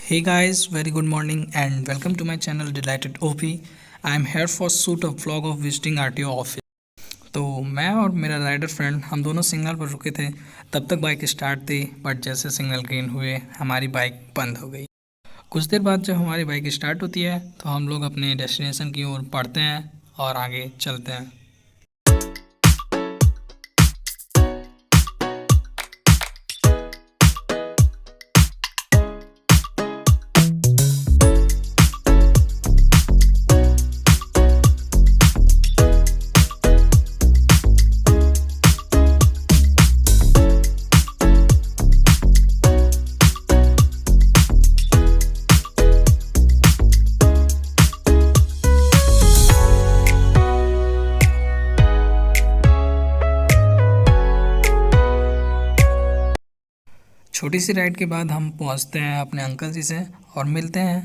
Hey guys, very good morning and welcome to my channel Delighted OP. I am here for shoot a vlog of visiting RTO office. तो मैं और मेरा rider friend हम दोनों signal पर रुके थे। तब तक बाइक स्टार्ट थी, बट जैसे सिग्नल ग्रीन हुए हमारी बाइक बंद हो गई। कुछ देर बाद जब हमारी बाइक स्टार्ट होती है तो हम लोग अपने डेस्टिनेशन की ओर बढ़ते हैं और आगे चलते हैं। छोटी सी राइड के बाद हम पहुंचते हैं अपने अंकल जी से और मिलते हैं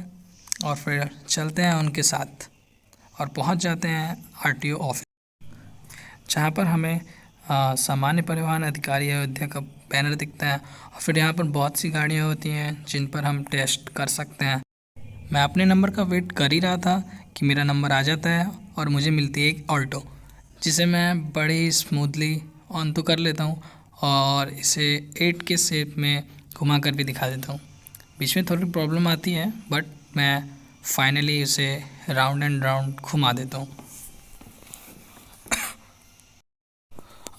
और फिर चलते हैं उनके साथ और पहुंच जाते हैं आरटीओ ऑफिस, जहां पर हमें सामान्य परिवहन अधिकारी अयोध्या का बैनर दिखता है। और फिर यहां पर बहुत सी गाड़ियां होती हैं जिन पर हम टेस्ट कर सकते हैं। मैं अपने नंबर का वेट कर ही रहा था कि मेरा नंबर आ जाता है और मुझे मिलती है एक ऑल्टो, जिसे मैं बड़े ही स्मूथली ऑन तो कर लेता हूँ और इसे 8 के शेप में घुमा कर भी दिखा देता हूँ। बीच में थोड़ी प्रॉब्लम आती है बट मैं फाइनली इसे राउंड एंड राउंड घुमा देता हूँ।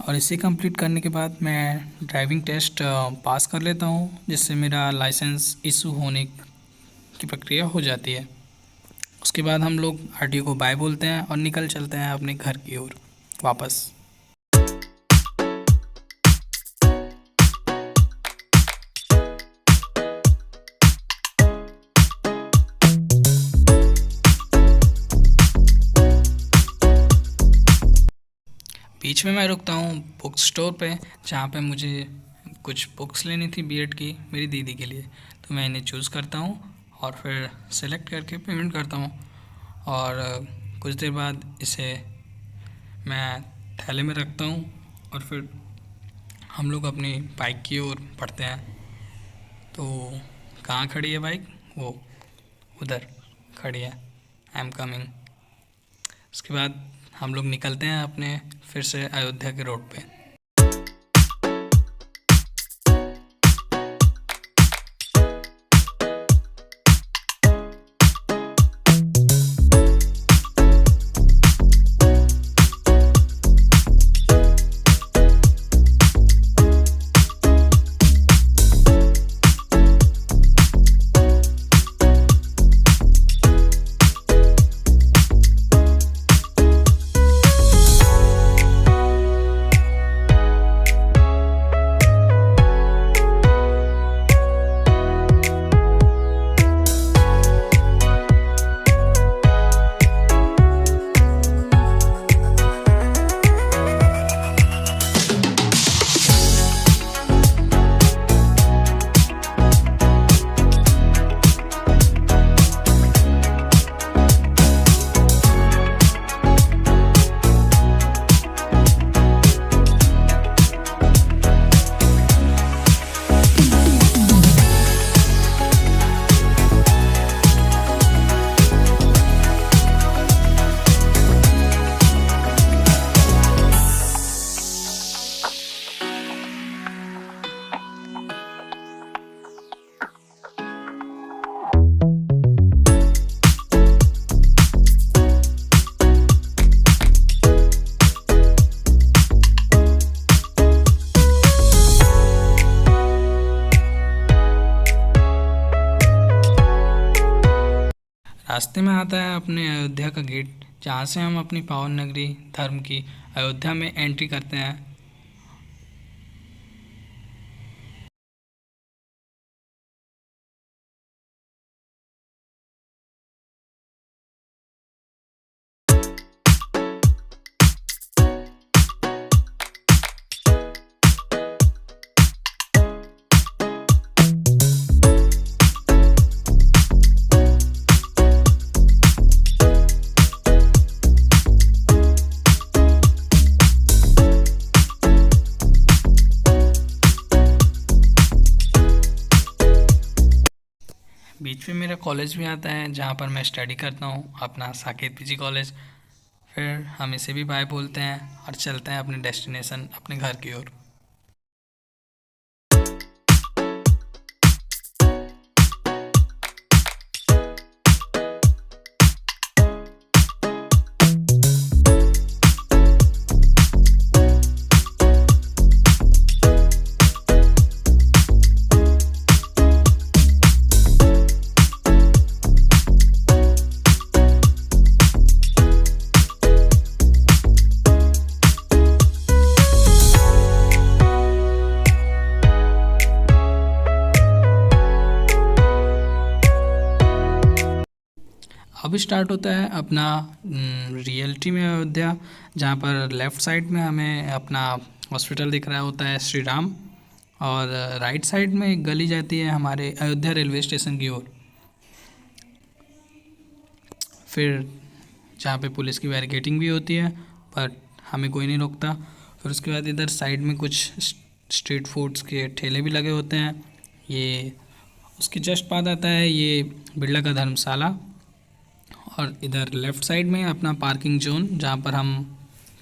और इसे कंप्लीट करने के बाद मैं ड्राइविंग टेस्ट पास कर लेता हूँ, जिससे मेरा लाइसेंस इशू होने की प्रक्रिया हो जाती है। उसके बाद हम लोग आरटीओ को बाय बोलते हैं और निकल चलते हैं अपने घर की ओर वापस। बीच में मैं रुकता हूँ बुक स्टोर पे, जहाँ पे मुझे कुछ बुक्स लेनी थी बीएड की मेरी दीदी के लिए। तो मैं इन्हें चूज़ करता हूँ और फिर सेलेक्ट करके पेमेंट करता हूँ और कुछ देर बाद इसे मैं थैले में रखता हूँ और फिर हम लोग अपनी बाइक की ओर बढ़ते हैं। तो कहाँ खड़ी है बाइक? वो उधर खड़ी है। I am coming. उसके बाद हम लोग निकलते हैं अपने फिर से अयोध्या के रोड पे। रास्ते में आता है अपने अयोध्या का गेट, जहाँ से हम अपनी पावन नगरी धर्म की अयोध्या में एंट्री करते हैं। कॉलेज भी आता है जहाँ पर मैं स्टडी करता हूँ, अपना साकेत पीजी कॉलेज। फिर हम इसे भी बाय बोलते हैं और चलते हैं अपने डेस्टिनेशन, अपने घर की ओर। अब स्टार्ट होता है अपना रियलिटी में अयोध्या, जहाँ पर लेफ़्ट साइड में हमें अपना हॉस्पिटल दिख रहा होता है श्री राम, और राइट साइड में एक गली जाती है हमारे अयोध्या रेलवे स्टेशन की ओर। फिर जहाँ पे पुलिस की बैरिकेडिंग भी होती है, पर हमें कोई नहीं रोकता। फिर उसके बाद इधर साइड में कुछ स्ट्रीट फूड्स के ठेले भी लगे होते हैं। ये उसके जस्ट बाद आता है ये बिरला का धर्मशाला, और इधर लेफ़्ट साइड में अपना पार्किंग जोन, जहाँ पर हम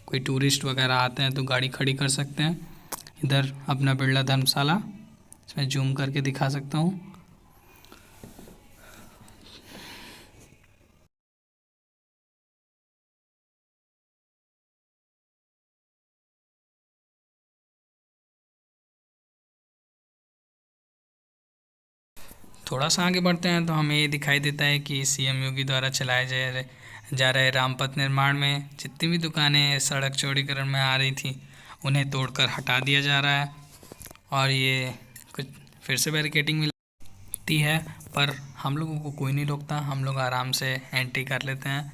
कोई टूरिस्ट वगैरह आते हैं तो गाड़ी खड़ी कर सकते हैं। इधर अपना बिरला धर्मशाला, इसमें जूम करके दिखा सकता हूँ। थोड़ा सा आगे बढ़ते हैं तो हमें ये दिखाई देता है कि सीएम योगी द्वारा चलाए जा रहे रामपथ निर्माण में जितनी भी दुकानें सड़क चौड़ीकरण में आ रही थी उन्हें तोड़कर हटा दिया जा रहा है। और ये कुछ फिर से बैरिकेडिंग मिलती है, पर हम लोगों को कोई नहीं रोकता, हम लोग आराम से एंट्री कर लेते हैं।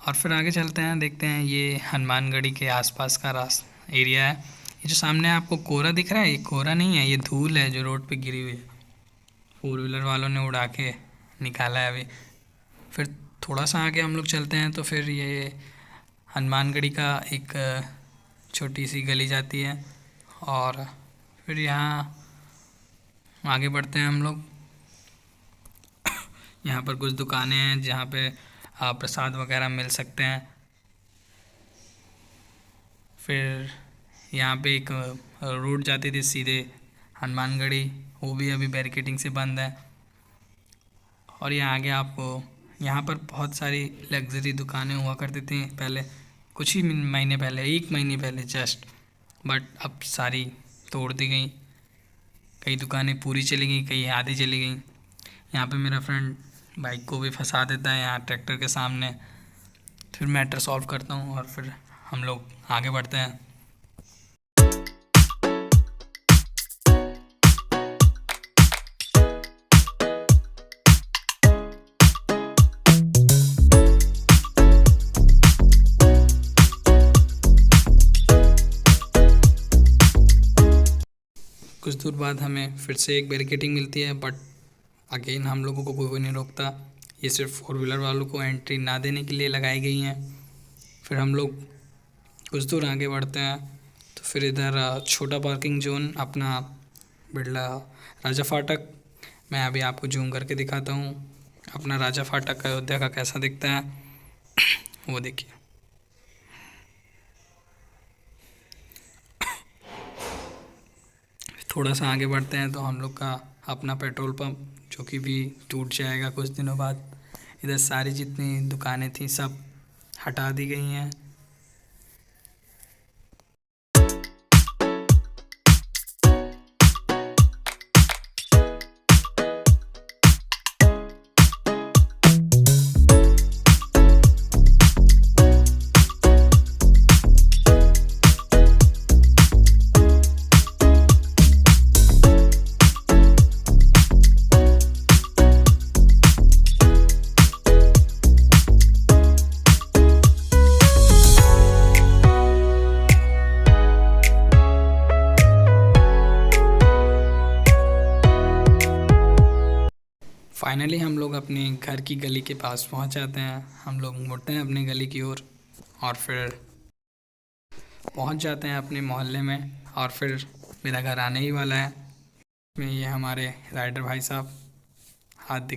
और फिर आगे चलते हैं, देखते हैं ये हनुमानगढ़ी के आसपास का एरिया है। ये जो सामने आपको कोहरा दिख रहा है, ये कोहरा नहीं है, ये धूल है जो रोड पे गिरी हुई है, फोर व्हीलर वालों ने उड़ा के निकाला है अभी। फिर थोड़ा सा आगे हम लोग चलते हैं तो फिर ये हनुमानगढ़ी का एक छोटी सी गली जाती है, और फिर यहाँ आगे बढ़ते हैं हम लोग। यहाँ पर कुछ दुकानें हैं जहाँ पे प्रसाद वगैरह मिल सकते हैं। फिर यहाँ पे एक रोड जाती थी सीधे हनुमानगढ़ी, वो भी अभी बैरिकेडिंग से बंद है। और यहाँ आगे आपको यहाँ पर बहुत सारी लग्जरी दुकानें हुआ करती थी पहले, कुछ ही महीने पहले, 1 महीने पहले जस्ट, बट अब सारी तोड़ दी गई। कई दुकानें पूरी चली गई, कई आधी चली गई। यहाँ पे मेरा फ्रेंड बाइक को भी फंसा देता है यहाँ ट्रैक्टर के सामने। फिर मैटर सॉल्व करता हूँ और फिर हम लोग आगे बढ़ते हैं। कुछ दूर बाद हमें फिर से एक बैरिकेडिंग मिलती है, बट अगेन हम लोगों को कोई नहीं रोकता। ये सिर्फ फोर व्हीलर वालों को एंट्री ना देने के लिए लगाई गई हैं। फिर हम लोग कुछ दूर आगे बढ़ते हैं तो फिर इधर छोटा पार्किंग जोन, अपना बिरला राजा फाटक, मैं अभी आपको जूम करके दिखाता हूँ अपना राजा फाटक अयोध्या का कैसा दिखता है, वो देखिए। थोड़ा सा आगे बढ़ते हैं तो हम लोग का अपना पेट्रोल पंप, जो कि भी टूट जाएगा कुछ दिनों बाद। इधर सारी जितनी दुकानें थी सब हटा दी गई हैं। फाइनली हम लोग अपने घर की गली के पास पहुंच जाते हैं। हम लोग मुड़ते हैं अपनी गली की ओर और फिर पहुंच जाते हैं अपने मोहल्ले में, और फिर मेरा घर आने ही वाला है। में ये हमारे राइडर भाई साहब हाथ दिखा